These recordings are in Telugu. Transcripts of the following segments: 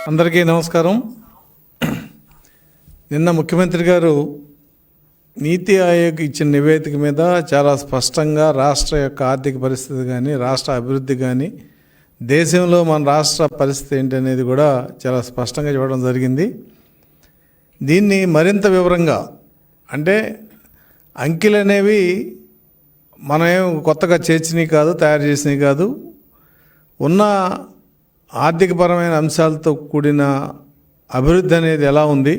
అందరికీ నమస్కారం. నిన్న ముఖ్యమంత్రి గారు నీతి ఆయోగ్ ఇచ్చిన నివేదిక మీద చాలా స్పష్టంగా రాష్ట్ర యొక్క ఆర్థిక పరిస్థితి కానీ, రాష్ట్ర అభివృద్ధి కానీ, దేశంలో మన రాష్ట్ర పరిస్థితి ఏంటనేది కూడా చాలా స్పష్టంగా చెప్పడం జరిగింది. దీన్ని మరింత వివరంగా, అంటే అంకెలు అనేవి మనమేం కొత్తగా చేర్చినవి కాదు, తయారు చేసినవి కాదు. ఉన్న ఆర్థికపరమైన అంశాలతో కూడిన అభివృద్ధి అనేది ఎలా ఉంది,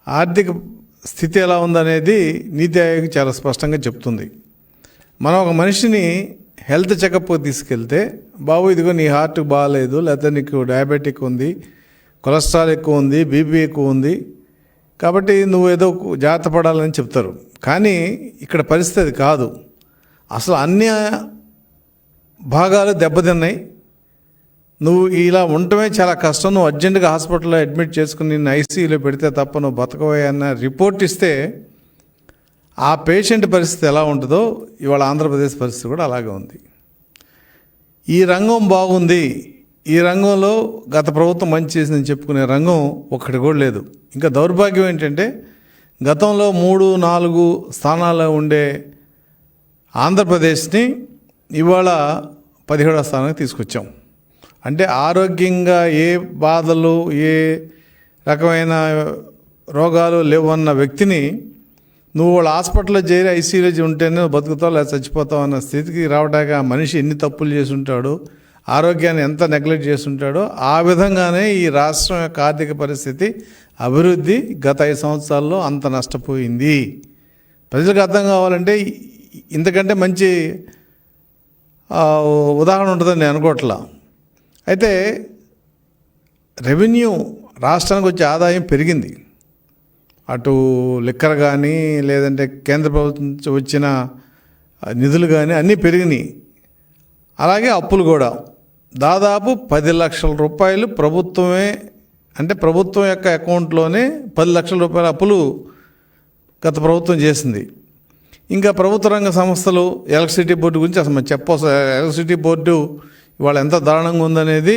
ఆర్థిక స్థితి ఎలా ఉందనేది నీతి ఆయోగ్ చాలా స్పష్టంగా చెప్తుంది. మనం ఒక మనిషిని హెల్త్ చెకప్కి తీసుకెళ్తే, బాబు ఇదిగో నీ హార్ట్ బాగాలేదు, లేకపోతే నీకు డయాబెటిక్ ఉంది, కొలెస్ట్రాల్ ఎక్కువ ఉంది, బీపీ ఎక్కువ ఉంది, కాబట్టి నువ్వు ఏదో జాగ్రత్త పడాలని చెప్తారు. కానీ ఇక్కడ పరిస్థితి కాదు. అసలు అన్ని భాగాలు దెబ్బతిన్నాయి. నువ్వు ఇలా ఉండటమే చాలా కష్టం, నువ్వు అర్జెంటుగా హాస్పిటల్లో అడ్మిట్ చేసుకుని నిన్ను ఐసీయూలో పెడితే తప్ప నువ్వు బతకవే అన్న రిపోర్ట్ ఇస్తే ఆ పేషెంట్ పరిస్థితి ఎలా ఉంటుందో ఇవాళ ఆంధ్రప్రదేశ్ పరిస్థితి కూడా అలాగే ఉంది. ఈ రంగం బాగుంది, ఈ రంగంలో గత ప్రభుత్వం మంచి చేసిందని చెప్పుకునే రంగం ఒక్కటి కూడా లేదు. ఇంకా దౌర్భాగ్యం ఏంటంటే, గతంలో 3-4 స్థానాల్లో ఉండే ఆంధ్రప్రదేశ్ని ఇవాళ 17వ స్థానానికి తీసుకొచ్చాం. అంటే ఆరోగ్యంగా ఏ బాధలు, ఏ రకమైన రోగాలు లేవన్న వ్యక్తిని నువ్వు వాళ్ళ హాస్పిటల్లో చేరి ఐసీయూలో ఉంటేనే బతుకుతావు లేదా చచ్చిపోతావు అన్న స్థితికి రావడానికి ఆ మనిషి ఎన్ని తప్పులు చేసి ఉంటాడో, ఆరోగ్యాన్ని ఎంత నెగ్లెక్ట్ చేసి ఉంటాడో, ఆ విధంగానే ఈ రాష్ట్రం యొక్క ఆర్థిక పరిస్థితి, అభివృద్ధి గత 5 సంవత్సరాల్లో అంత నష్టపోయింది. ప్రజలకు అర్థం కావాలంటే ఇంతకంటే మంచి ఉదాహరణ ఉంటుందని నేను అనుకోవట్లా. అయితే రెవెన్యూ, రాష్ట్రానికి వచ్చే ఆదాయం పెరిగింది. అటు లిక్కర్ కానీ, లేదంటే కేంద్ర ప్రభుత్వం నుంచి వచ్చిన నిధులు కానీ అన్నీ పెరిగినాయి. అలాగే అప్పులు కూడా దాదాపు 10 లక్షల రూపాయలు ప్రభుత్వమే, అంటే ప్రభుత్వం యొక్క అకౌంట్లోనే 10 లక్షల రూపాయల అప్పులు గత ప్రభుత్వం చేసింది. ఇంకా ప్రభుత్వ రంగ సంస్థలు, ఎలక్ట్రిసిటీ బోర్డు గురించి అసలు మనం చెప్పవలసిన, ఎలక్ట్రిసిటీ బోర్డు ఇవాళ ఎంత దారుణంగా ఉందనేది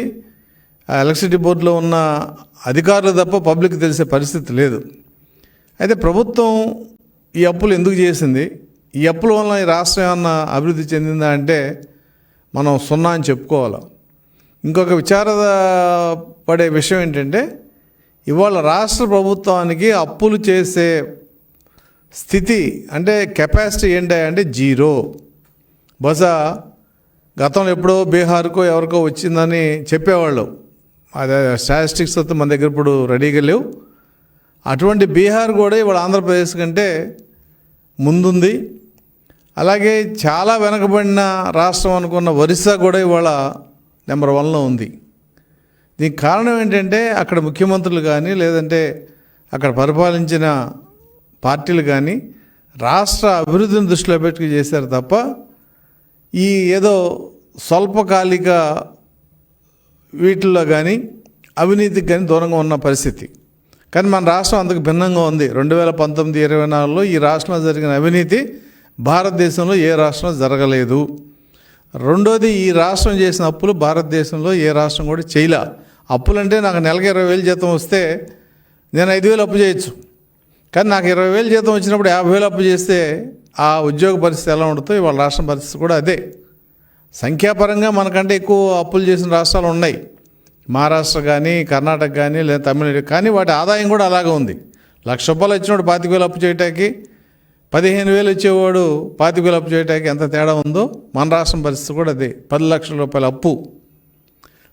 ఆ ఎలక్ట్రిసిటీ బోర్డులో ఉన్న అధికారులు తప్ప పబ్లిక్ తెలిసే పరిస్థితి లేదు. అయితే ప్రభుత్వం ఈ అప్పులు ఎందుకు చేసింది, ఈ అప్పుల వల్ల ఈ రాష్ట్రం ఏమన్నా అభివృద్ధి చెందిందా అంటే మనం 0 అని చెప్పుకోవాలి. ఇంకొక విచారపడే విషయం ఏంటంటే, ఇవాళ రాష్ట్ర ప్రభుత్వానికి అప్పులు చేసే స్థితి, అంటే కెపాసిటీ ఏంటి అంటే 0. బహుశా గతంలో ఎప్పుడో బీహార్కో ఎవరికో వచ్చిందని చెప్పేవాళ్ళు. అదే స్టాటిస్టిక్స్ అయితే మన దగ్గర ఇప్పుడు రెడీగా లేవు. అటువంటి బీహార్ కూడా ఇవాళ ఆంధ్రప్రదేశ్ కంటే ముందుంది. అలాగే చాలా వెనకబడిన రాష్ట్రం అనుకున్న ఒరిస్సా కూడా ఇవాళ నెంబర్ 1లో ఉంది. దీనికి కారణం ఏంటంటే, అక్కడ ముఖ్యమంత్రులు కానీ, లేదంటే అక్కడ పరిపాలించిన పార్టీలు కానీ రాష్ట్ర అభివృద్ధిని దృష్టిలో పెట్టుకు చేశారు తప్ప ఈ ఏదో స్వల్పకాలిక వీటిల్లో కానీ అవినీతికి కానీ దూరంగా ఉన్న పరిస్థితి. కానీ మన రాష్ట్రం అందుకు భిన్నంగా ఉంది. 2019-24లో ఈ రాష్ట్రంలో జరిగిన అవినీతి భారతదేశంలో ఏ రాష్ట్రంలో జరగలేదు. రెండోది, ఈ రాష్ట్రం చేసిన అప్పులు భారతదేశంలో ఏ రాష్ట్రం కూడా చేయలే. అప్పులంటే నాకు నెలకి 20,000 జీతం వస్తే నేను 5,000 అప్పు చేయొచ్చు. కానీ నాకు 20,000 జీతం వచ్చినప్పుడు 50,000 అప్పు చేస్తే ఆ ఉద్యోగ పరిస్థితి ఎలా ఉంటుందో ఇవాళ రాష్ట్రం పరిస్థితి కూడా అదే. సంఖ్యాపరంగా మనకంటే ఎక్కువ అప్పులు చేసిన రాష్ట్రాలు ఉన్నాయి, మహారాష్ట్ర కానీ, కర్ణాటక కానీ, లేదా తమిళనాడు కానీ. వాటి ఆదాయం కూడా అలాగే ఉంది. 1,00,000 రూపాయలు వచ్చినప్పుడు 25,000 అప్పు చేయటానికి, 15,000 వచ్చేవాడు 25,000 అప్పు చేయటానికి ఎంత తేడా ఉందో మన రాష్ట్రం పరిస్థితి కూడా అదే. 10 లక్షల రూపాయల అప్పు,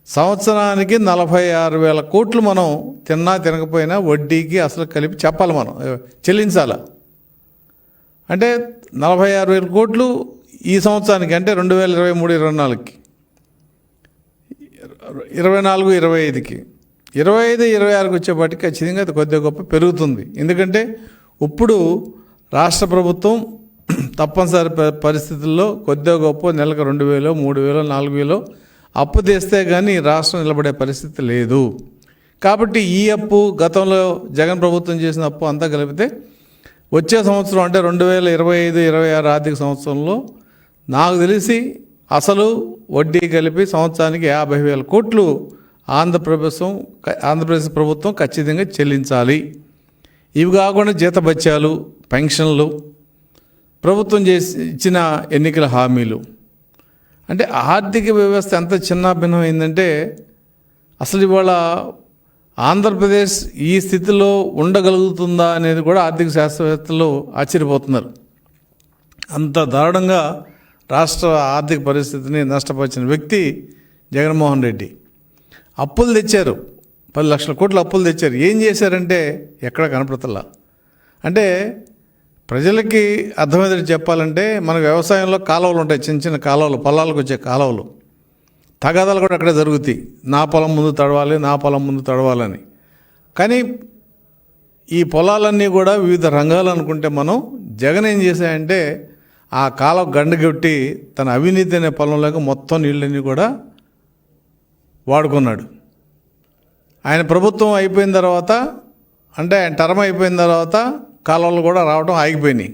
సంవత్సరానికి 46,000 కోట్లు మనం తిన్నా తినకపోయినా వడ్డీకి అసలు కలిపి చెప్పాలి, మనం చెల్లించాలి. అంటే 46,000 కోట్లు ఈ సంవత్సరానికి, అంటే 2023-24కి, 24-25కి, 25-26కి వచ్చేపాటికి ఖచ్చితంగా అది కొద్దిగా గొప్ప పెరుగుతుంది. ఎందుకంటే ఇప్పుడు రాష్ట్ర ప్రభుత్వం తప్పనిసరి పరిస్థితుల్లో కొద్దిగా గొప్ప నెలకు 2,000, 3,000, 4,000 అప్పు తెస్తే కానీ రాష్ట్రం నిలబడే పరిస్థితి లేదు. కాబట్టి ఈ అప్పు, గతంలో జగన్ ప్రభుత్వం చేసిన అప్పు అంతా కలిపితే వచ్చే సంవత్సరం, అంటే 2025-26 ఆర్థిక సంవత్సరంలో నాకు తెలిసి అసలు వడ్డీ కలిపి సంవత్సరానికి 50,000 కోట్లు ఆంధ్రప్రదేశ్ ప్రభుత్వం ఖచ్చితంగా చెల్లించాలి. ఇవి కాకుండా జీతభత్యాలు, పెన్షన్లు, ప్రభుత్వం ఇచ్చిన ఎన్నికల హామీలు, అంటే ఆర్థిక వ్యవస్థ ఎంత చిన్నాభిన్నమైందంటే అసలు ఇవాళ ఆంధ్రప్రదేశ్ ఈ స్థితిలో ఉండగలుగుతుందా అనేది కూడా ఆర్థిక శాస్త్రవేత్తలు ఆశ్చర్యపోతున్నారు. అంత దారుణంగా రాష్ట్ర ఆర్థిక పరిస్థితిని నష్టపరిచిన వ్యక్తి జగన్మోహన్ రెడ్డి. అప్పులు తెచ్చారు, 10 లక్షల కోట్ల అప్పులు తెచ్చారు. ఏం చేశారంటే ఎక్కడ కనపడతలా. అంటే ప్రజలకి అర్థమయ్యేది చెప్పాలంటే మన వ్యవసాయంలో కాలువలు ఉంటాయి, చిన్న చిన్న కాలువలు, పొలాలకు వచ్చే కాలువలు, తగాదాలు కూడా అక్కడే జరుగుతాయి. నా పొలం ముందు తడవాలి, నా పొలం ముందు తడవాలని. కానీ ఈ పొలాలన్నీ కూడా వివిధ రంగాలు అనుకుంటే మనం జగన్ ఏం చేశాయంటే ఆ కాలం గండగొట్టి తన అవినీతి అనే పొలంలోకి మొత్తం నీళ్ళన్నీ కూడా వాడుకున్నాడు. ఆయన ప్రభుత్వం అయిపోయిన తర్వాత, అంటే ఆయన టర్మ్ అయిపోయిన తర్వాత కాలువలు కూడా రావడం ఆగిపోయినాయి.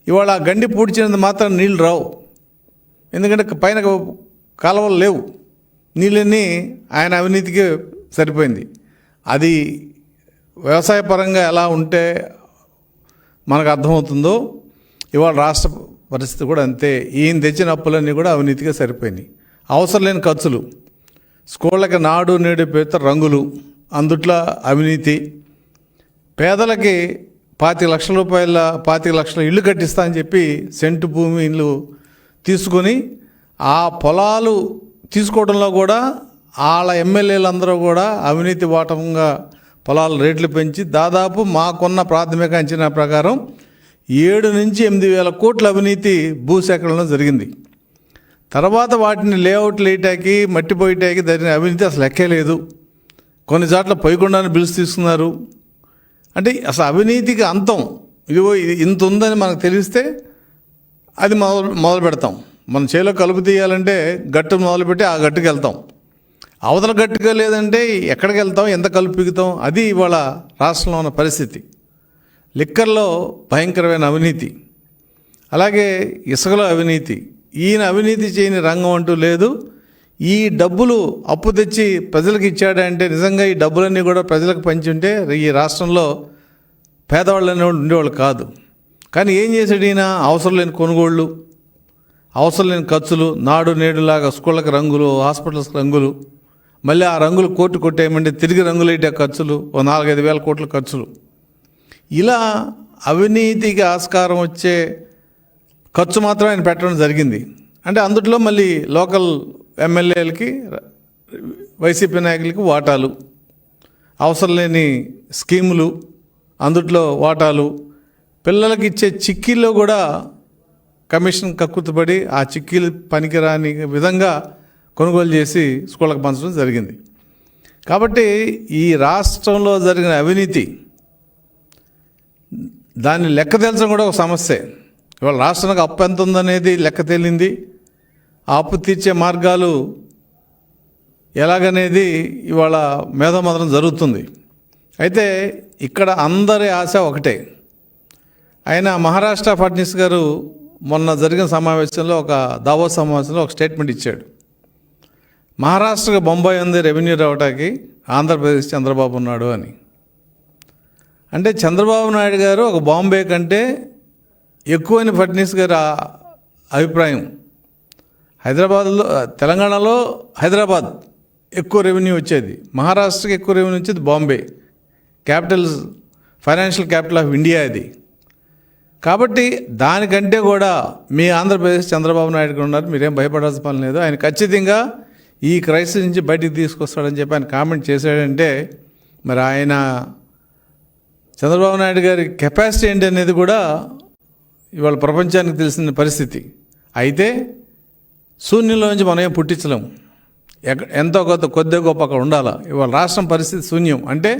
ఇవాళ ఆ గండి పూడ్చినంత మాత్రం నీళ్ళు రావు, ఎందుకంటే పైన కాలువలు లేవు. నీళ్ళన్నీ ఆయన అవినీతికి సరిపోయింది. అది వ్యవసాయ పరంగా ఎలా ఉంటే మనకు అర్థమవుతుందో ఇవాళ రాష్ట్ర పరిస్థితి కూడా అంతే. ఈయన తెచ్చిన అప్పులన్నీ కూడా అవినీతిగా సరిపోయినాయి. అవసరం లేని ఖర్చులు, స్కూళ్ళకి నాడు నేడు పేరుతో రంగులు, అందుట్లో అవినీతి. పేదలకి 25 లక్షల రూపాయల 25 లక్షల ఇళ్ళు కట్టిస్తా అని చెప్పి సెంటు భూమి ఇల్లు తీసుకొని ఆ పొలాలు తీసుకోవడంలో కూడా వాళ్ళ ఎమ్మెల్యేలందరూ కూడా అవినీతి వాటంగా పొలాల రేట్లు పెంచి దాదాపు మాకున్న ప్రాథమిక అంచనా ప్రకారం 7 నుంచి 8 వేల కోట్ల అవినీతి భూసేకరణలో జరిగింది. తర్వాత వాటిని లేఅవుట్లు వేయటానికి, మట్టి పోయటానికి జరిగిన అవినీతి అసలు లెక్కే లేదు. కొన్ని చోట్ల పోయకుండానే బిల్స్ తీసుకున్నారు. అంటే అసలు అవినీతికి అంతం ఇదిగో ఇది ఇంత ఉందని మనకు తెలిస్తే అది మొదలు పెడతాం. మనం చేలో కలుపు తీయాలంటే గట్టు మొదలుపెట్టి ఆ గట్టుకు వెళ్తాం. అవతల గట్టుగా లేదంటే ఎక్కడికి వెళ్తాం, ఎంత కలుపు పీకుతాం. అది ఇవాళ రాష్ట్రంలో ఉన్న పరిస్థితి. లిక్కర్లో భయంకరమైన అవినీతి, అలాగే ఇసుకలో అవినీతి. ఈయన అవినీతి చేయని రంగం అంటూ లేదు. ఈ డబ్బులు అప్పు తెచ్చి ప్రజలకు ఇచ్చాడంటే నిజంగా ఈ డబ్బులన్నీ కూడా ప్రజలకు పంచి ఉంటే ఈ రాష్ట్రంలో పేదవాళ్ళు అనేవాళ్ళు ఉండేవాళ్ళు కాదు. కానీ ఏం చేశాడు ఈయన? అవసరం లేని కొనుగోళ్ళు, అవసరం లేని ఖర్చులు, నాడు నేడులాగా స్కూళ్ళకి రంగులు, హాస్పిటల్స్కి రంగులు, మళ్ళీ ఆ రంగులు కోర్టు కొట్టేయమంటే తిరిగి రంగులు వేయటే ఖర్చులు, 4-5 వేల కోట్ల ఖర్చులు. ఇలా అవినీతికి ఆస్కారం వచ్చే ఖర్చు మాత్రం ఆయన పెట్టడం జరిగింది. అంటే అందుట్లో మళ్ళీ లోకల్ ఎమ్మెల్యేలకి, వైసీపీ నాయకులకి వాటాలు, అవసరం లేని స్కీములు, అందుట్లో వాటాలు, పిల్లలకి ఇచ్చే చిక్కీల్లో కూడా కమిషన్ కక్కుతుపడి ఆ చిక్కీలు పనికిరాని విధంగా కొనుగోలు చేసి స్కూళ్ళకు పంచడం జరిగింది. కాబట్టి ఈ రాష్ట్రంలో జరిగిన అవినీతి, దాన్ని లెక్క తేల్చడం కూడా ఒక సమస్యే. ఇవాళ రాష్ట్రానికి అప్పు ఎంత ఉందనేది లెక్క తేలింది. ఆ అప్పు తీర్చే మార్గాలు ఎలాగనేది ఇవాళ మేధోమథనం జరుగుతుంది. అయితే ఇక్కడ అందరి ఆశ ఒకటే. ఆయన మహారాష్ట్ర ఫడ్నీస్ గారు మొన్న జరిగిన సమావేశంలో, ఒక దావోస్ సమావేశంలో ఒక స్టేట్మెంట్ ఇచ్చాడు. మహారాష్ట్రకి బొంబాయి ఉంది రెవెన్యూ రావడానికి, ఆంధ్రప్రదేశ్ చంద్రబాబు ఉన్నాడు అని. అంటే చంద్రబాబు నాయుడు గారు ఒక బాంబే కంటే ఎక్కువని ఫడ్నీస్ గారి అభిప్రాయం. హైదరాబాద్లో, తెలంగాణలో హైదరాబాద్ ఎక్కువ రెవెన్యూ వచ్చేది, మహారాష్ట్రకి ఎక్కువ రెవెన్యూ వచ్చేది Bombay. Capital, financial capital of India అది. కాబట్టి దానికంటే కూడా మీ ఆంధ్రప్రదేశ్ చంద్రబాబు నాయుడు ఉన్నారు, మీరేం భయపడాల్సిన పని లేదు. ఆయన ఖచ్చితంగా ఈ క్రైసిస్ నుంచి బయటికి తీసుకొస్తాడని చెప్పి ఆయన కామెంట్ చేశాడంటే మరి ఆయన చంద్రబాబు నాయుడు గారి కెపాసిటీ ఏంటి అనేది కూడా ఇవాళ ప్రపంచానికి తెలిసిన పరిస్థితి. అయితే శూన్యంలో నుంచి మనం ఏం పుట్టించలేం, ఎంతో కొద్ది గొప్ప అక్కడ ఉండాలా. ఇవాళ రాష్ట్రం పరిస్థితి శూన్యం. అంటే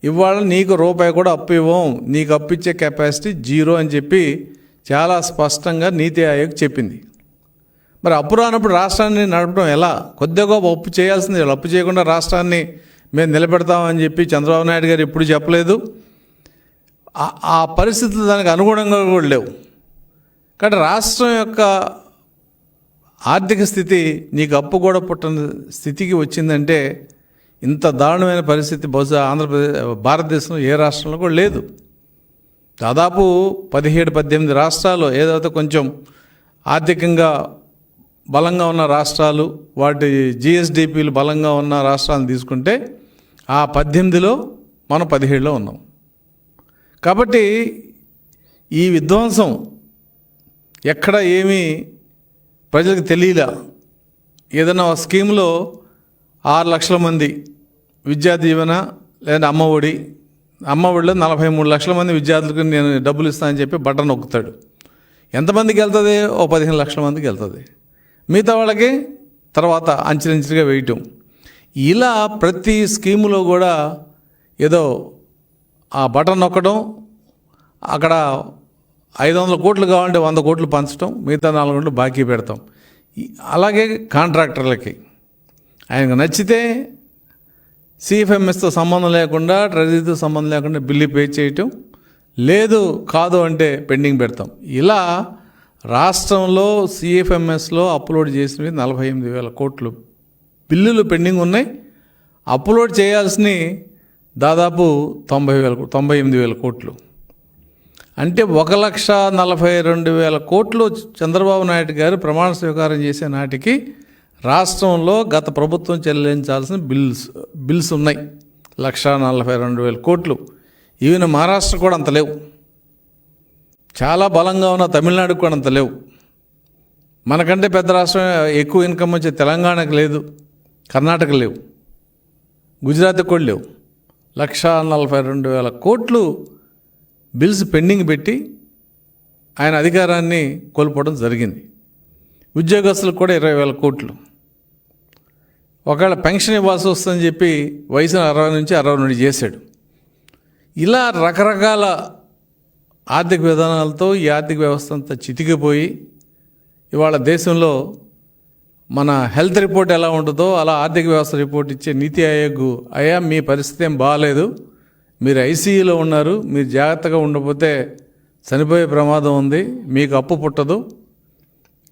ఇవాళ నీకు రూపాయి కూడా అప్పు ఇవ్వం, నీకు అప్పు ఇచ్చే కెపాసిటీ 0 అని చెప్పి చాలా స్పష్టంగా నీతి ఆయోగ్ చెప్పింది. మరి అప్పు రానప్పుడు రాష్ట్రాన్ని నడపడం ఎలా? కొద్దిగా అప్పు చేయాల్సింది. అప్పు చేయకుండా రాష్ట్రాన్ని మేము నిలబెడతామని చెప్పి చంద్రబాబు నాయుడు గారు ఎప్పుడు చెప్పలేదు. ఆ పరిస్థితులు దానికి అనుగుణంగా కూడా లేవు. కాబట్టి రాష్ట్రం యొక్క ఆర్థిక స్థితి నీకు అప్పు కూడా పుట్టని స్థితికి వచ్చిందంటే ఇంత దారుణమైన పరిస్థితి బహుశా ఆంధ్రప్రదేశ్ భారతదేశంలో ఏ రాష్ట్రంలో కూడా లేదు. దాదాపు 17-18 రాష్ట్రాలు ఏదైతే కొంచెం ఆర్థికంగా బలంగా ఉన్న రాష్ట్రాలు, వాటి జిఎస్డిపిలు బలంగా ఉన్న రాష్ట్రాలను తీసుకుంటే ఆ 18లో మనం 17లో ఉన్నాం. కాబట్టి ఈ విధ్వంసం ఎక్కడ ఏమీ ప్రజలకు తెలియలా. ఏదైనా ఒక స్కీమ్లో 6 లక్షల మంది విద్యా దీవెన లేదా అమ్మఒడిలో 43 లక్షల మంది విద్యార్థులకు నేను డబ్బులు ఇస్తానని చెప్పి బటన్ నొక్కుతాడు. ఎంతమందికి వెళ్తుంది? 15 లక్షల మందికి వెళ్తుంది. మిగతా వాళ్ళకి తర్వాత అంచెలంచెలుగా వేయటం. ఇలా ప్రతి స్కీములో కూడా ఏదో ఆ బటన్ నొక్కడం, అక్కడ 500 కోట్లు కావాలంటే 100 కోట్లు పంచడం, మిగతా 4 కోట్లు బాకీ పెడతాం. అలాగే కాంట్రాక్టర్లకి ఆయనకు నచ్చితే సిఎఫ్ఎంఎస్తో సంబంధం లేకుండా, ట్రెజరీతో సంబంధం లేకుండా బిల్లు పే చేయటం, లేదు కాదు అంటే పెండింగ్ పెడతాం. ఇలా రాష్ట్రంలో సిఎఫ్ఎంఎస్లో అప్లోడ్ చేసినవి 48,000 కోట్లు బిల్లులు పెండింగ్ ఉన్నాయి. అప్లోడ్ చేయాల్సినవి దాదాపు 98,000 కోట్లు. అంటే 1,42,000 కోట్లు చంద్రబాబు నాయుడు గారు ప్రమాణ స్వీకారం చేసే నాటికి రాష్ట్రంలో గత ప్రభుత్వం చెల్లించాల్సిన బిల్స్ ఉన్నాయి. 1,42,000 కోట్లు. ఈవెన్ మహారాష్ట్ర కూడా అంత లేవు. చాలా బలంగా ఉన్న తమిళనాడుకు కూడా అంత లేవు. మనకంటే పెద్ద రాష్ట్రం, ఎక్కువ ఇన్కమ్ వచ్చే తెలంగాణకు లేదు, కర్ణాటక లేవు, గుజరాత్కి కూడా లేవు. 1,42,000 కోట్లు బిల్స్ పెండింగ్ పెట్టి ఆయన అధికారాన్ని కోల్పోవడం జరిగింది. ఉద్యోగస్తులకు కూడా 20,000 కోట్లు. ఒకవేళ పెన్షన్ ఇవ్వాల్సి వస్తుందని చెప్పి వయసు 60 నుంచి 62 చేశాడు. ఇలా రకరకాల ఆర్థిక విధానాలతో ఈ ఆర్థిక వ్యవస్థ అంతా చితికిపోయి ఇవాళ దేశంలో మన హెల్త్ రిపోర్ట్ ఎలా ఉంటుందో అలా ఆర్థిక వ్యవస్థ రిపోర్ట్ ఇచ్చే నీతి ఆయోగ్, అయ్యా మీ పరిస్థితి ఏం బాగాలేదు, మీరు ఐసీయూలో ఉన్నారు, మీరు జాగ్రత్తగా ఉండకపోతే చనిపోయే ప్రమాదం ఉంది, మీకు అప్పు పుట్టదు,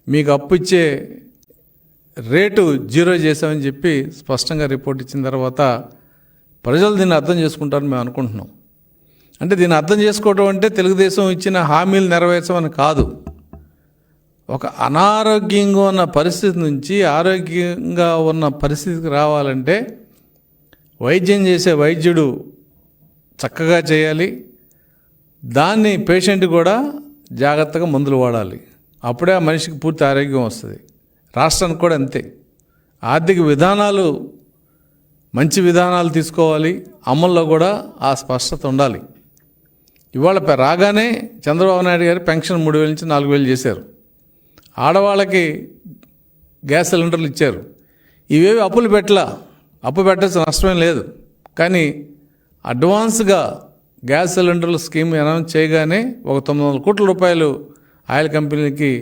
మీకు అప్పు ఇచ్చే రేటు 0 చేసామని చెప్పి స్పష్టంగా రిపోర్ట్ ఇచ్చిన తర్వాత ప్రజలు దీన్ని అర్థం చేసుకుంటారని మేము అనుకుంటున్నాం. అంటే దీన్ని అర్థం చేసుకోవడం అంటే తెలుగుదేశం ఇచ్చిన హామీలు నెరవేర్చమని కాదు. ఒక అనారోగ్యంగా ఉన్న పరిస్థితి నుంచి ఆరోగ్యంగా ఉన్న పరిస్థితికి రావాలంటే వైద్యం చేసే వైద్యుడు చక్కగా చేయాలి, దాన్ని పేషెంట్ కూడా జాగ్రత్తగా మందులు వాడాలి. అప్పుడే ఆ మనిషికి పూర్తి ఆరోగ్యం వస్తుంది. రాష్ట్రానికి కూడా అంతే. ఆర్థిక విధానాలు మంచి విధానాలు తీసుకోవాలి, అమల్లో కూడా ఆ స్పష్టత ఉండాలి. ఇవాళ రాగానే చంద్రబాబు నాయుడు గారు పెన్షన్ 3,000 నుంచి 4,000 చేశారు. ఆడవాళ్ళకి గ్యాస్ సిలిండర్లు ఇచ్చారు. ఇవేవి అప్పులు అప్పు పెట్టాల్సిన నష్టమేం లేదు. కానీ అడ్వాన్స్గా గ్యాస్ సిలిండర్ల స్కీమ్ అనౌన్స్ చేయగానే ఒక 900 కోట్ల రూపాయలు ఆయిల్ కంపెనీలకి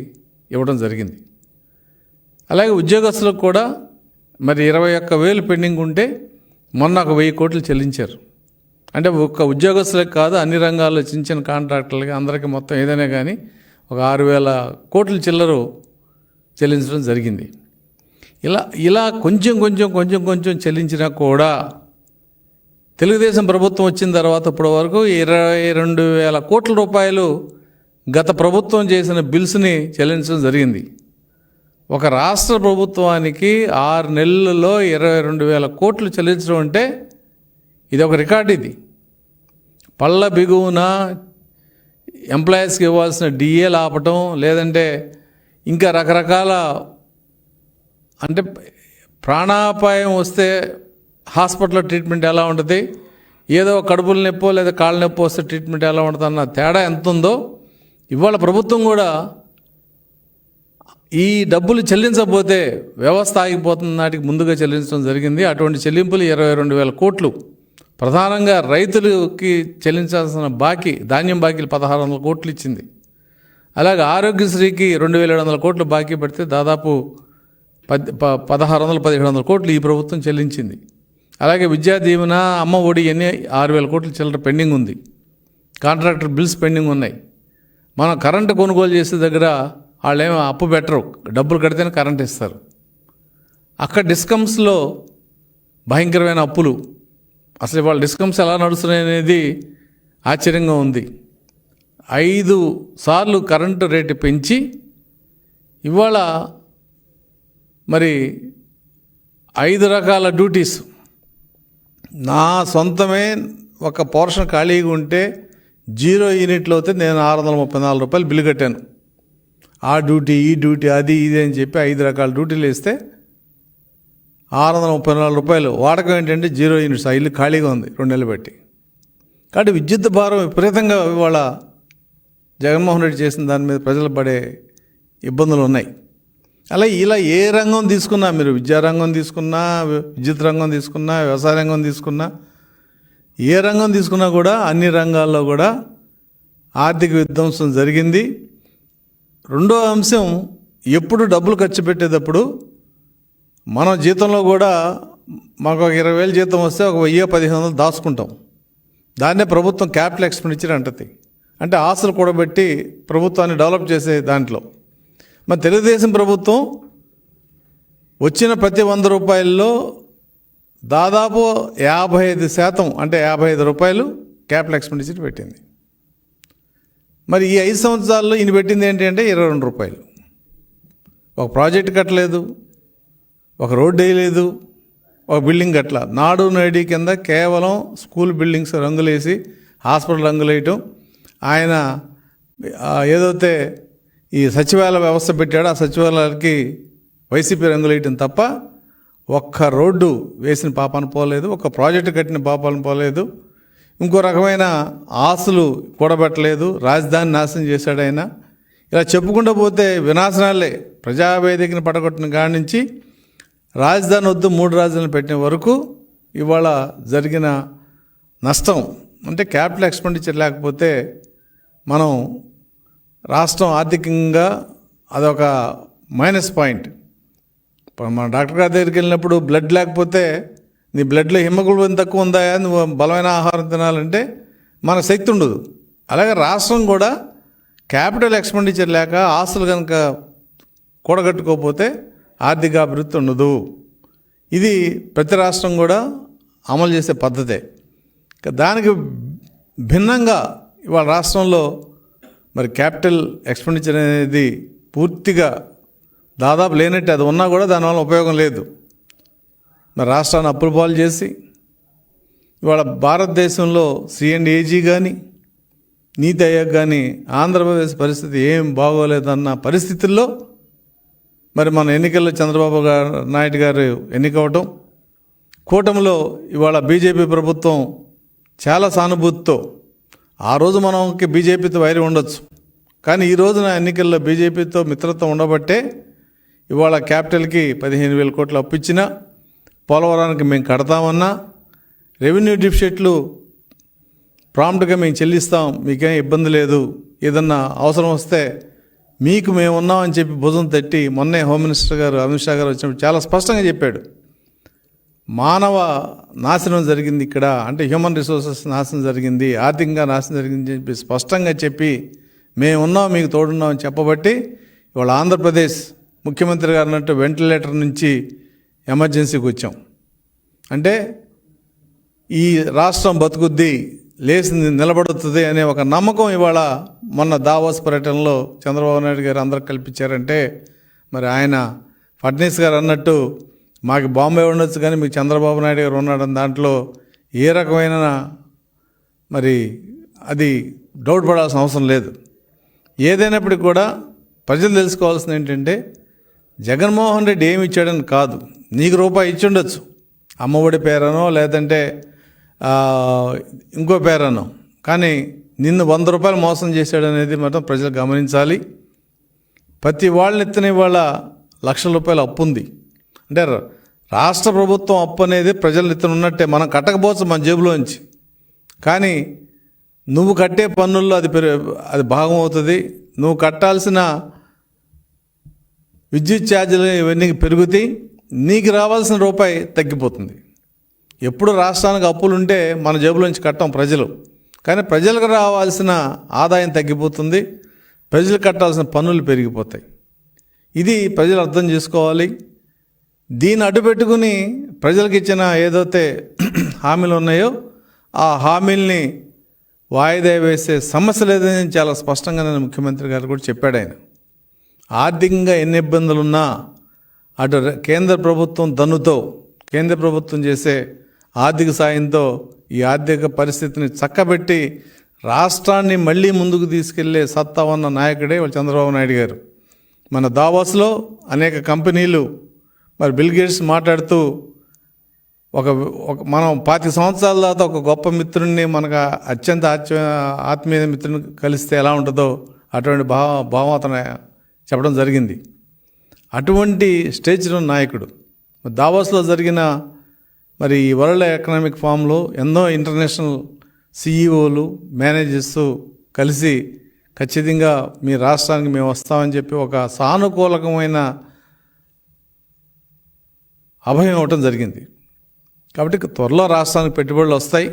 ఇవ్వడం జరిగింది. అలాగే ఉద్యోగస్తులకు కూడా మరి 21,000 పెండింగ్ ఉంటే మొన్న ఒక 1,000 కోట్లు చెల్లించారు. అంటే ఒక్క ఉద్యోగస్తులకు కాదు, అన్ని రంగాల్లో చిన్న చిన్న కాంట్రాక్టర్లకి అందరికీ మొత్తం ఏదైనా కానీ ఒక 6,000 కోట్ల చిల్లరు చెల్లించడం జరిగింది. ఇలా కొంచెం చెల్లించినా కూడా తెలుగుదేశం ప్రభుత్వం వచ్చిన తర్వాత ఇప్పటి వరకు 22,000 కోట్ల రూపాయలు గత ప్రభుత్వం చేసిన బిల్స్ని చెల్లించడం జరిగింది. ఒక రాష్ట్ర ప్రభుత్వానికి 6 నెలల్లో 22,000 కోట్లు చెల్లించడం అంటే ఇది ఒక రికార్డు. ఇది పళ్ళ బిగువున ఎంప్లాయీస్కి ఇవ్వాల్సిన డిఏలు ఆపటం, లేదంటే ఇంకా రకరకాల, అంటే ప్రాణాపాయం వస్తే హాస్పిటల్లో ట్రీట్మెంట్ ఎలా ఉంటుంది, ఏదో కడుపుల నొప్పో లేదా కాళ్ళ నొప్పి వస్తే ట్రీట్మెంట్ ఎలా ఉంటుంది అన్న తేడా ఎంత ఉందో ఇవాళ ప్రభుత్వం కూడా ఈ డబ్బులు చెల్లించకపోతే వ్యవస్థ ఆగిపోతున్న నాటికి ముందుగా చెల్లించడం జరిగింది. అటువంటి చెల్లింపులు 22,000 కోట్లు. ప్రధానంగా రైతులకి చెల్లించాల్సిన బాకీ, ధాన్యం బాకీలు 1,600 కోట్లు ఇచ్చింది. అలాగే ఆరోగ్యశ్రీకి 2,700 కోట్లు బాకీ పెడితే దాదాపు 1,600-1,700 కోట్లు ఈ ప్రభుత్వం చెల్లించింది. అలాగే విద్యా దీవెన, అమ్మ ఒడి అన్నీ 6,000 కోట్ల చిల్లర పెండింగ్ ఉంది. కాంట్రాక్టర్ బిల్స్ పెండింగ్ ఉన్నాయి. మనం కరెంటు కొనుగోలు చేసే దగ్గర వాళ్ళు ఏమో అప్పు పెట్టరు, డబ్బులు కడితేనే కరెంట్ ఇస్తారు. అక్కడ డిస్కమ్స్లో భయంకరమైన అప్పులు. అసలు ఇవాళ డిస్కమ్స్ ఎలా నడుస్తున్నాయి అనేది ఆశ్చర్యంగా ఉంది. 5 సార్లు కరెంటు రేటు పెంచి ఇవాళ మరి 5 రకాల డ్యూటీస్. నా సొంతమే ఒక పోర్షన్ ఖాళీగా ఉంటే 0 యూనిట్లు అయితే నేను 634 రూపాయలు బిల్లు కట్టాను. ఆ డ్యూటీ, ఈ డ్యూటీ, అది ఇది అని చెప్పి 5 రకాల డ్యూటీలు వేస్తే 634 రూపాయలు. వాడకం ఏంటంటే 0 యూనిట్స్. ఆ ఇల్లు ఖాళీగా ఉంది 2 నెలలు బట్టి. కాబట్టి విద్యుత్ భారం విపరీతంగా ఇవాళ జగన్మోహన్ రెడ్డి చేసిన దాని మీద ప్రజలు పడే ఇబ్బందులు ఉన్నాయి. అలా ఇలా ఏ రంగం తీసుకున్నా, మీరు విద్యారంగం తీసుకున్నా, విద్యుత్ రంగం తీసుకున్నా, వ్యవసాయ రంగం తీసుకున్నా, ఏ రంగం తీసుకున్నా కూడా అన్ని రంగాల్లో కూడా ఆర్థిక విధ్వంసం జరిగింది. రెండో అంశం, ఎప్పుడు డబ్బులు ఖర్చు పెట్టేటప్పుడు మనం జీతంలో కూడా మాకు ఒక 20,000 జీతం వస్తే ఒక 1,000-1,500 దాచుకుంటాం. దాన్నే ప్రభుత్వం క్యాపిటల్ ఎక్స్పెండిచర్ అంటది. అంటే ఆస్తులు కూడబెట్టి ప్రభుత్వాన్ని డెవలప్ చేసే దాంట్లో. మరి తెలుగుదేశం ప్రభుత్వం వచ్చిన ప్రతి 100 రూపాయల్లో దాదాపు 55% అంటే 55 రూపాయలు క్యాపిటల్ ఎక్స్పెండిచర్ పెట్టింది. మరి ఈ 5 సంవత్సరాల్లో ఈయన పెట్టింది ఏంటి అంటే 22 రూపాయలు. ఒక ప్రాజెక్ట్ కట్టలేదు, ఒక రోడ్డు వేయలేదు, ఒక బిల్డింగ్ కట్టల. నాడు నేడు కింద కేవలం స్కూల్ బిల్డింగ్స్ రంగులేసి, హాస్పిటల్ రంగులేయటం, ఆయన ఏదైతే ఈ సచివాలయ వ్యవస్థ పెట్టాడో ఆ సచివాలయాలకి వైసీపీ రంగులేయటం తప్ప ఒక్క రోడ్డు వేసిన పాపాన పోలేదు, ఒక ప్రాజెక్టు కట్టిన పాపాన పోలేదు, ఇంకో రకమైన ఆస్తులు కూడబెట్టలేదు, రాజధాని నాశనం చేశాడు ఆయన. ఇలా చెప్పుకుంటూ పోతే వినాశనాలే. ప్రజావేదికను పడగొట్టిన కాడి నుంచి రాజధాని వద్దు 3 రాజధానులు పెట్టిన వరకు ఇవాళ జరిగిన నష్టం. అంటే క్యాపిటల్ ఎక్స్పెండిచర్ లేకపోతే మనం రాష్ట్రం ఆర్థికంగా అదొక మైనస్ పాయింట్. మన డాక్టర్ గారి దగ్గరికి వెళ్ళినప్పుడు బ్లడ్ లేకపోతే, నీ బ్లడ్లో హిమోగ్లోబిన్ తక్కువ ఉందా, నువ్వు బలమైన ఆహారం తినాలంటే మన శక్తి ఉండదు. అలాగే రాష్ట్రం కూడా క్యాపిటల్ ఎక్స్పెండిచర్ లేక ఆస్తులు కనుక కూడగట్టుకోకపోతే ఆర్థిక అభివృద్ధి ఉండదు. ఇది ప్రతి రాష్ట్రం కూడా అమలు చేసే పద్ధతే. దానికి భిన్నంగా ఇవాళ రాష్ట్రంలో మరి క్యాపిటల్ ఎక్స్పెండిచర్ అనేది పూర్తిగా దాదాపు లేనట్టు. అది ఉన్నా కూడా దానివల్ల ఉపయోగం లేదు. మరి రాష్ట్రాన్ని అప్పుల పాలు చేసి ఇవాళ భారతదేశంలో సిఎండ్ఏజీ కానీ నీతి ఆయోగ్ కానీ ఆంధ్రప్రదేశ్ పరిస్థితి ఏం బాగోలేదన్న పరిస్థితుల్లో మరి మన ఎన్నికల్లో చంద్రబాబు నాయుడు గారు ఎన్నికవటం, కూటమిలో ఇవాళ బీజేపీ ప్రభుత్వం చాలా సానుభూతితో, ఆ రోజు మనకి బీజేపీతో వైరం ఉండొచ్చు, కానీ ఈ రోజున ఎన్నికల్లో బీజేపీతో మిత్రత్వం ఉండబట్టే ఇవాళ క్యాపిటల్కి 15,000 కోట్లు అప్పిచ్చినా, పోలవరానికి మేము కడతామన్నా, రెవెన్యూ డిఫిసిట్లు ప్రాంప్ట్గా మేము చెల్లిస్తాం, మీకేం ఇబ్బంది లేదు, ఏదన్నా అవసరం వస్తే మీకు మేము ఉన్నామని చెప్పి భుజం తట్టి మొన్నే హోమ్ మినిస్టర్ గారు అమిత్ షా గారు వచ్చినప్పుడు చాలా స్పష్టంగా చెప్పాడు. మానవ నాశనం జరిగింది ఇక్కడ, అంటే హ్యూమన్ రిసోర్సెస్ నాశనం జరిగింది, ఆర్థికంగా నాశనం జరిగింది చెప్పి స్పష్టంగా చెప్పి మేము ఉన్నాం, మీకు తోడున్నామని చెప్పబట్టి ఇవాళ ఆంధ్రప్రదేశ్ ముఖ్యమంత్రి గారు అన్నట్టు వెంటిలేటర్ నుంచి ఎమర్జెన్సీకి వచ్చాం. అంటే ఈ రాష్ట్రం బతుకుద్ది, లేచి నిలబడుతుంది అనే ఒక నమ్మకం ఇవాళ మొన్న దావోస్ పర్యటనలో చంద్రబాబు నాయుడు గారు అందరికి కల్పించారంటే, మరి ఆయన ఫడ్నీస్ గారు అన్నట్టు మాకు బాంబే ఉండొచ్చు కానీ మీకు చంద్రబాబు నాయుడు గారు ఉన్నాడని దాంట్లో ఏ రకమైన మరి అది డౌట్ పడాల్సిన అవసరం లేదు. ఏదైనప్పటికీ కూడా ప్రజలు తెలుసుకోవాల్సింది ఏంటంటే, జగన్మోహన్ రెడ్డి ఏమి ఇచ్చాడని కాదు, నీకు రూపాయి ఇచ్చి ఉండొచ్చు, అమ్మఒడి పేరనో లేదంటే ఇంకో పేరనో, కానీ నిన్ను 100 రూపాయలు మోసం చేశాడనేది మాత్రం ప్రజలు గమనించాలి. ప్రతి వాళ్ళని ఎత్తున వాళ్ళ లక్షల రూపాయలు అప్పు ఉంది. అంటే రాష్ట్ర ప్రభుత్వం అప్పు అనేది ప్రజల ఎత్తున ఉన్నట్టే. మనం కట్టకపోవచ్చు మన జేబులోంచి, కానీ నువ్వు కట్టే పన్నుల్లో అది భాగం అవుతుంది. నువ్వు కట్టాల్సిన విద్యుత్ ఛార్జీలు ఇవన్నీ పెరుగుతాయి, నీకు రావాల్సిన రూపాయి తగ్గిపోతుంది. ఎప్పుడు రాష్ట్రానికి అప్పులు ఉంటే మన జేబులోంచి కట్టం ప్రజలు, కానీ ప్రజలకు రావాల్సిన ఆదాయం తగ్గిపోతుంది, ప్రజలు కట్టాల్సిన పన్నులు పెరిగిపోతాయి. ఇది ప్రజలు అర్థం చేసుకోవాలి. దీన్ని అడ్డుపెట్టుకుని ప్రజలకు ఇచ్చిన ఏదైతే హామీలు ఉన్నాయో ఆ హామీల్ని వాయిదా వేసే సమస్య లేదని చాలా స్పష్టంగా నేను ముఖ్యమంత్రి గారు కూడా చెప్పాడు. ఆయన ఆర్థికంగా ఎన్ని ఇబ్బందులున్నా అటు కేంద్ర ప్రభుత్వం దన్నుతో కేంద్ర ప్రభుత్వం చేసే ఆర్థిక సాయంతో ఈ ఆర్థిక పరిస్థితిని చక్కబెట్టి రాష్ట్రాన్ని మళ్ళీ ముందుకు తీసుకెళ్లే సత్తా ఉన్న నాయకుడే చంద్రబాబు నాయుడు గారు. మన దావోస్లో అనేక కంపెనీలు మరి బిల్ గేట్స్ మాట్లాడుతూ మనం 25 సంవత్సరాల తర్వాత ఒక గొప్ప మిత్రుడిని మనకు అత్యంత ఆత్మీయ మిత్రుని కలిస్తే ఎలా ఉంటుందో అటువంటి భావతన చెప్పడం జరిగింది. అటువంటి స్టేజ్లో నాయకుడు. దావోస్లో జరిగిన మరి ఈ వరల్డ్ ఎకనామిక్ ఫోరంలో ఎన్నో ఇంటర్నేషనల్ సిఈఓలు మేనేజర్స్ కలిసి ఖచ్చితంగా మీ రాష్ట్రానికి మేము వస్తామని చెప్పి ఒక సానుకూలకమైన అభయం ఇవ్వటం జరిగింది. కాబట్టి త్వరలో రాష్ట్రానికి పెట్టుబడులు వస్తాయి,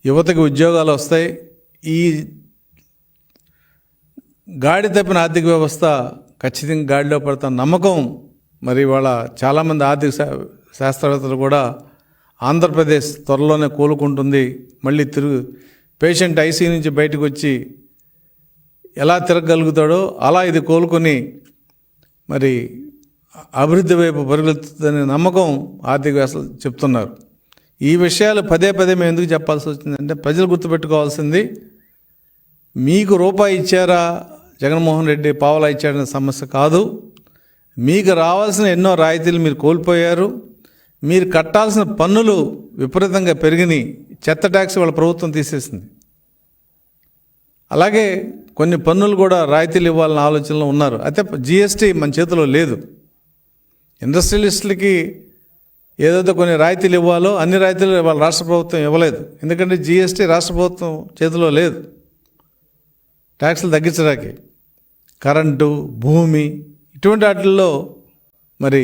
యువతకి ఉద్యోగాలు వస్తాయి. ఈ గాడి తప్పిన ఆర్థిక వ్యవస్థ ఖచ్చితంగా గాడిలో పడుతున్న నమ్మకం మరి ఇవాళ చాలామంది ఆర్థిక శాస్త్రవేత్తలు కూడా ఆంధ్రప్రదేశ్ త్వరలోనే కోలుకుంటుంది, మళ్ళీ పేషెంట్ ఐసీ నుంచి బయటకు వచ్చి ఎలా తిరగలుగుతాడో అలా ఇది కోలుకొని మరి అభివృద్ధి వైపు పరుగులుతుందనే నమ్మకం ఆర్థిక వ్యవస్థలు చెప్తున్నారు. ఈ విషయాలు పదే మేము ఎందుకు చెప్పాల్సి వచ్చిందంటే ప్రజలు గుర్తుపెట్టుకోవాల్సింది, మీకు రూపాయి ఇచ్చారా జగన్మోహన్ రెడ్డి పావలా ఇచ్చాడనే సమస్య కాదు. మీకు రావాల్సిన ఎన్నో రాయితీలు మీరు కోల్పోయారు. మీరు కట్టాల్సిన పన్నులు విపరీతంగా పెరిగినాయి. చెత్త ట్యాక్స్ వాళ్ళ ప్రభుత్వం తీసేసింది. అలాగే కొన్ని పన్నులు కూడా రాయితీలు ఇవ్వాలన్న ఆలోచనలో ఉన్నారు. అయితే జిఎస్టీ మన చేతిలో లేదు. ఇండస్ట్రియలిస్టులకి ఏదైతే కొన్ని రాయితీలు ఇవ్వాలో అన్ని రాయితీలు వాళ్ళ రాష్ట్ర ప్రభుత్వం ఇవ్వలేదు. ఎందుకంటే జిఎస్టీ రాష్ట్ర ప్రభుత్వం చేతిలో లేదు. ట్యాక్సులు తగ్గించడానికి కరెంటు, భూమి ఇటువంటి వాటిల్లో మరి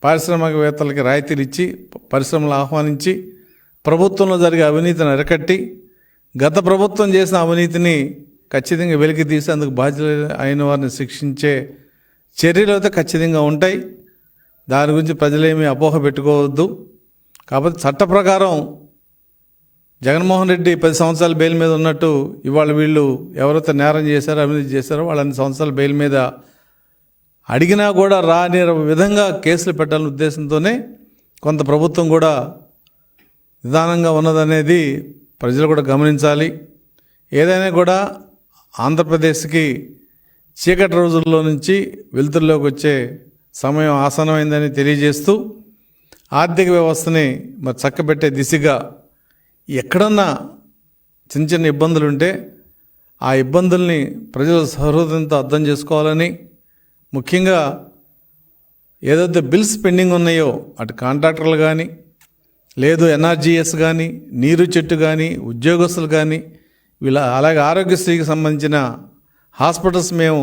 పారిశ్రామికవేత్తలకి రాయితీలు ఇచ్చి పరిశ్రమలు ఆహ్వానించి ప్రభుత్వంలో జరిగే అవినీతిని అరికట్టి గత ప్రభుత్వం చేసిన అవినీతిని ఖచ్చితంగా వెలికి తీసి అందుకు బాధ్యత అయిన వారిని శిక్షించే చర్యలు అయితే ఖచ్చితంగా ఉంటాయి. దాని గురించి ప్రజలేమీ అపోహ పెట్టుకోవద్దు. కాబట్టి చట్ట ప్రకారం జగన్మోహన్ రెడ్డి 10 సంవత్సరాల బెయిల్ మీద ఉన్నట్టు ఇవాళ వీళ్ళు ఎవరైతే నేరం చేశారో అవినీతి చేశారో వాళ్ళని సంవత్సరాల బెయిల్ మీద అడిగినా కూడా రాని విధంగా కేసులు పెట్టాలనే ఉద్దేశంతోనే కొంత ప్రభుత్వం కూడా నిదానంగా ఉన్నదనేది ప్రజలు కూడా గమనించాలి. ఏదైనా కూడా ఆంధ్రప్రదేశ్కి చీకటి రోజుల్లో నుంచి వెలుతురులోకి వచ్చే సమయం ఆసన్నమైందని తెలియజేస్తూ ఆర్థిక వ్యవస్థని మరి చక్కబెట్టే దిశగా ఎక్కడన్నా చిన్న ఇబ్బందులు ఉంటే ఆ ఇబ్బందుల్ని ప్రజలు సహృదయంతో అర్థం చేసుకోవాలని, ముఖ్యంగా ఏదైతే బిల్స్ పెండింగ్ ఉన్నాయో అటు కాంట్రాక్టర్లు కానీ, లేదు ఎన్ఆర్జీఎస్ కానీ, నీరు చెట్టు కానీ, ఉద్యోగస్తులు కానీ వీళ్ళ, అలాగే ఆరోగ్యశ్రీకి సంబంధించిన హాస్పిటల్స్ మేము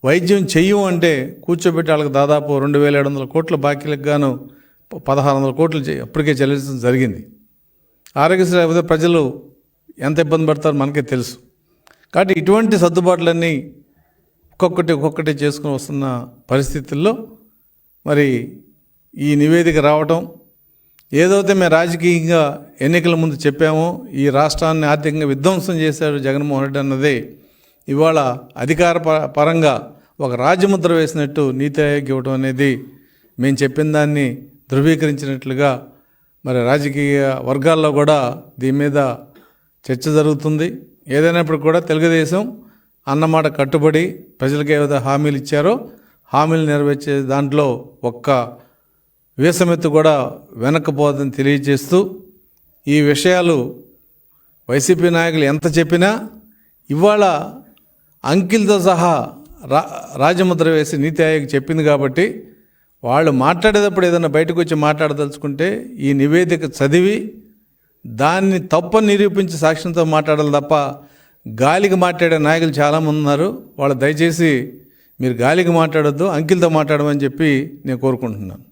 వైద్యం చెయ్యం అంటే కూర్చోబెట్టి వాళ్ళకి దాదాపు 2700 కోట్ల బాకీలకు గాను 1600 కోట్లు అప్పటికే చెల్లించడం జరిగింది. ఆరోగ్యశ్రీ లేకపోతే ప్రజలు ఎంత ఇబ్బంది పడతారో మనకే తెలుసు. కాబట్టి ఇటువంటి సర్దుబాట్లన్నీ ఒక్కొక్కటి చేసుకుని వస్తున్న పరిస్థితుల్లో మరి ఈ నివేదిక రావటం, ఏదైతే మేము రాజకీయంగా ఎన్నికల ముందు చెప్పామో ఈ రాష్ట్రాన్ని ఆర్థికంగా విధ్వంసం చేశాడు జగన్మోహన్ రెడ్డి అన్నదే ఇవాళ అధికార పరంగా ఒక రాజముద్ర వేసినట్టు నీతి ఆయోగ్ ఇవ్వటం అనేది మేము చెప్పిన దాన్ని ధృవీకరించినట్లుగా మరి రాజకీయ వర్గాల్లో కూడా దీని మీద చర్చ జరుగుతుంది. ఏదైనప్పుడు కూడా తెలుగుదేశం అన్నమాట కట్టుబడి ప్రజలకు ఏదైతే హామీలు ఇచ్చారో హామీలు నెరవేర్చే దాంట్లో ఒక్క వీసమెత్తు కూడా వెనక్కిపోదని తెలియజేస్తూ, ఈ విషయాలు వైసీపీ నాయకులు ఎంత చెప్పినా ఇవాళ అంకిల్తో సహా రాజముద్ర వేసి నీతి ఆయోగ్ చెప్పింది కాబట్టి వాళ్ళు మాట్లాడేటప్పుడు ఏదైనా బయటకు వచ్చి మాట్లాడదలుచుకుంటే ఈ నివేదిక చదివి దాన్ని తప్పని నిరూపించి సాక్ష్యంతో మాట్లాడాలి తప్ప గాలికి మాట్లాడే నాయకులు చాలామంది ఉన్నారు. వాళ్ళు దయచేసి మీరు గాలికి మాట్లాడొద్దు, అంకిల్తో మాట్లాడమని చెప్పి నేను కోరుకుంటున్నాను.